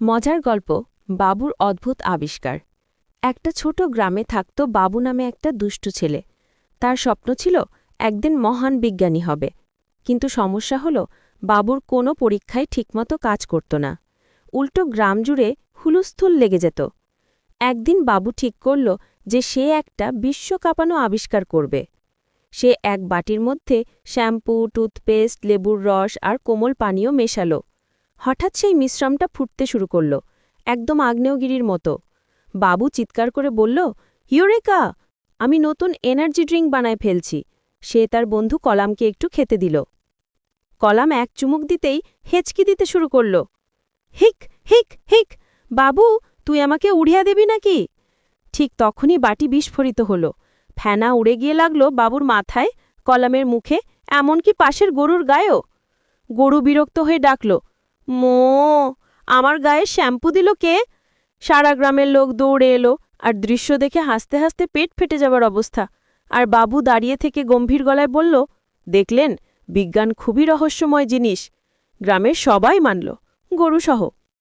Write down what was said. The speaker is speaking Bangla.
মজার গল্প বাবুর অদ্ভুত আবিষ্কার। একটা ছোট গ্রামে থাকত বাবু নামে একটা দুষ্টু ছেলে। তার স্বপ্ন ছিল একদিন মহান বিজ্ঞানী হবে। কিন্তু সমস্যা হলো বাবুর কোনো পরীক্ষায় ঠিকমতো কাজ করত না। উল্টো গ্রাম জুড়ে হুলস্থুল লেগে যেত। একদিন বাবু ঠিক করল যে সে একটা বিশ্ব কাঁপানো আবিষ্কার করবে। সে এক বাটির মধ্যে শ্যাম্পু, টুথপেস্ট, লেবুর রস আর কোমল পানীয় মেশালো। হঠাৎ সেই মিশ্রণটা ফুটতে শুরু করল, একদম আগ্নেয়গিরির মতো। বাবু চিৎকার করে বলল, ইউরেকা! আমি নতুন এনার্জি ড্রিঙ্ক বানায় ফেলছি। সে তার বন্ধু কলামকে একটু খেতে দিল। কলাম এক চুমুক দিতেই হেঁচকি দিতে শুরু করল। হিক হিক হিক! বাবু, তুই আমাকে উড়িয়ে দিবি নাকি? ঠিক তখনই বাটি বিস্ফোরিত হল। ফেনা উড়ে গিয়ে লাগল বাবুর মাথায়, কলামের মুখে, এমনকি পাশের গরুর গায়েও। গরু বিরক্ত হয়ে ডাকল, মো! আমার গায়ে শ্যাম্পু দিল কে? সারা গ্রামের লোক দৌড়ে এলো, আর দৃশ্য দেখে হাসতে হাসতে পেট ফেটে যাবার অবস্থা। আর বাবু দাঁড়িয়ে থেকে গম্ভীর গলায় বলল, দেখলেন, বিজ্ঞান খুবই রহস্যময় জিনিস। গ্রামের সবাই মানল, গরুসহ।